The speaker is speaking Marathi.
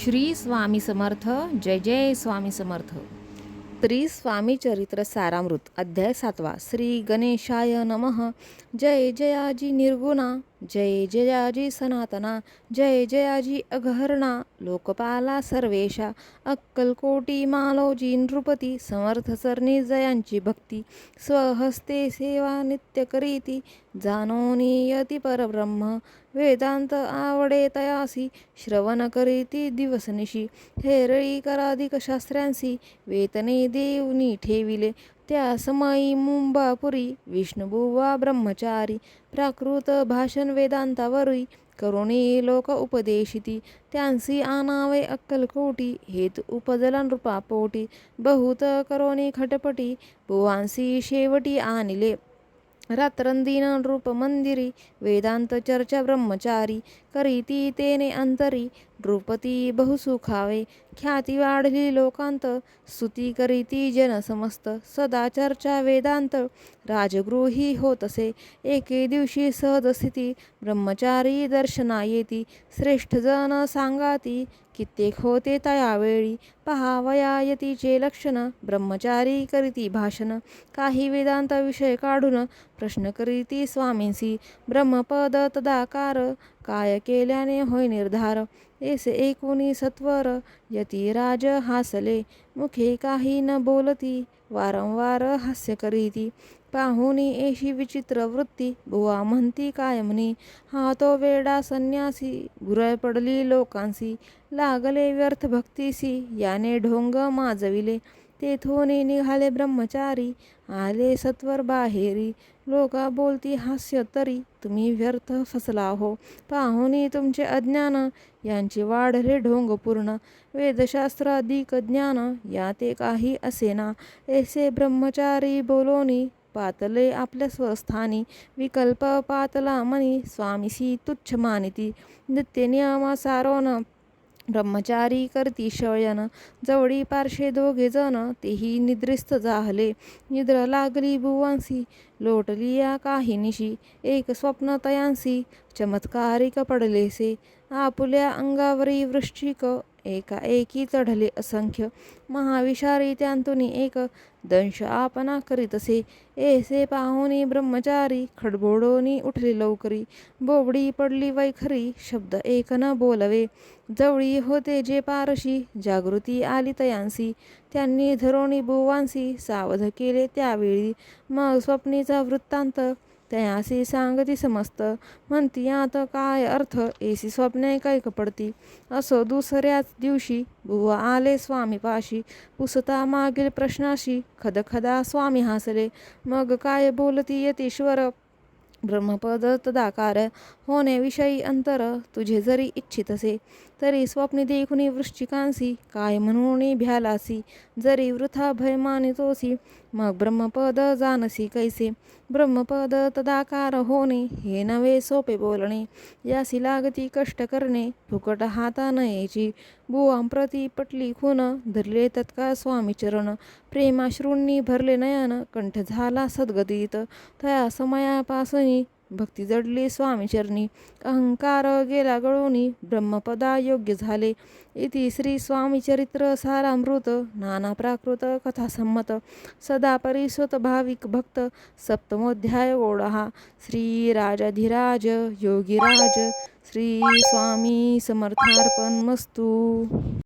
श्री स्वामी समर्थ. जय जय स्वामी समर्थ. श्री स्वामी चरित्र सारामृत अध्याय 7. श्री गणेशाय नमः. जय जयाजी निर्गुणा, जय जयाजी सनातना, जय जयाजी अघहरणा, लोकपाला सर्वेशा, अक्कलकोटी मालोजी नृपती, समर्थ सरणी जयांची भक्ती, स्वहस्ते सेवा नित्य करीती, जानोनी यती परब्रह्म, वेदांत आवडे तयासी, श्रवण करीती दिवसनिशी, हेरळी कराधिक शास्त्रांसी, वेतने देवनी ठेविले, त्या समयी मुंबापुरी, विष्णुबुवा ब्रह्मचारी, प्राकृत भाषण वेदांतावरी, करुणी लोक उपदेशिती, त्यांसी आनावे अक्कलकोटी, हेतु उपजला नृपापोटी, बहुत करोनी खटपटी, बुवांसी शेवटी आणिले, रात्रंदिन नृप मंदिरी, वेदांत चर्चा ब्रह्मचारी, करीती तेने अंतरी, नृपती बहुसुखावे, ख्याती वाढली लोकांत, स्तुती करीती जन समस्त, सदा चर्चा वेदांत, राजगृही होतसे, एके दिवशी सहज स्थिती, ब्रह्मचारी दर्शना येती, श्रेष्ठ जन सांगाती, कित्येक होते तयावेळी, पहावया यतीचे लक्षण, ब्रह्मचारी करीती भाषण, काही वेदांत विषय काढून, प्रश्न करीती स्वामींसी, ब्रह्मपद तदाकार, काय केल्याने होय निर्धार, ऐसे ऐकुनी सत्वर, यतिराज हासले, मुखे काही न बोलती, वारंवार हास्य करीती, पाहुनी एशी विचित्र वृत्ती, बुवा म्हणती काय म्हणी, हा तो वेडा संन्यासी, भुरळ पडली लोकांसी, लागले व्यर्थ भक्तीसी, याने ढोंग माजविले, तेथून निघाले ब्रह्मचारी, आले सत्वर बाहेरी, लोका बोलती हास्य तरी, तुम्ही व्यर्थ फसला हो, पाहुनी तुमचे अज्ञान, यांचे वाढले ढोंग पूर्ण, वेदशास्त्र अधिक ज्ञान, या ते काही असेना, ऐसे ब्रह्मचारी बोलोनी, पातले आपल्या स्वस्थानी, विकल्प पातला मनी, स्वामीसी तुच्छ मानिती, नित्य नियम सारोन, ब्रह्मचारी करती शयन, जवळी पार्श्वे दोघे जण, तेही निद्रिस्त जाहले, निद्र लागली बुवांसी, लोटली या काही निशी, एक स्वप्न तयांसी, चमत्कारिक पडलेसे, आपुल्या अंगावरी वृश्चिक, एकाएकी चढले असंख्य, महाविषारी त्यांतुनी एक, दंश आपणा करीतसे, ऐसे पाहुनी ब्रह्मचारी, खडबोडोनी उठले लवकरी, बोबडी पडली वैखरी, शब्द एक न बोलवे, जवळी होते जे पारशी, जागृती आली तयांसी, त्यांनी धरोणी बुवांसी, सावध केले त्यावेळी, मग स्वप्नीचा वृत्तांत, तयासी सांगती समस्त, म्हणती यात काय अर्थ, ऐसी स्वप्ने कैक पडती, असो दुसऱ्याच दिवशी, बुवा आले स्वामीपाशी, पुसता मागील प्रश्नाशी, खदखदा स्वामी हासले, मग काय बोलती यतीश्वर, ब्रह्मपद तदाकार, होण्याविषयी अंतर, तुझे जरी इच्छितसे, तरी स्वप्नी देखुनी वृश्चिकांसी, काय म्हणून भ्यालासी, जरी वृथा भय मानितोसी, मग ब्रह्मपद जानसी कैसे, ब्रह्मपद तदाकार होणे, हे नवे सोपे बोलणे, यासी लागती कष्ट करणे, फुकट हाता नयेची, बुवांप्रती पटली खून, धरले तत्काळ स्वामी चरण, प्रेमाश्रूंनी भरले नयन, कंठ झाला सद्गतीत, तया समयापासून भक्ती जडली स्वामीचरणी, अहंकार गेला गळूनी, ब्रह्मपदा योग्य झाले, इति श्री स्वामी चरित्र सारामृत नाना प्राकृत कथासंमत, सदा परिसुत भाविक भक्त, सप्तमोध्याय ओढा. श्री राजाधिराज योगीराज श्री स्वामी समर्थार्पणमस्तु.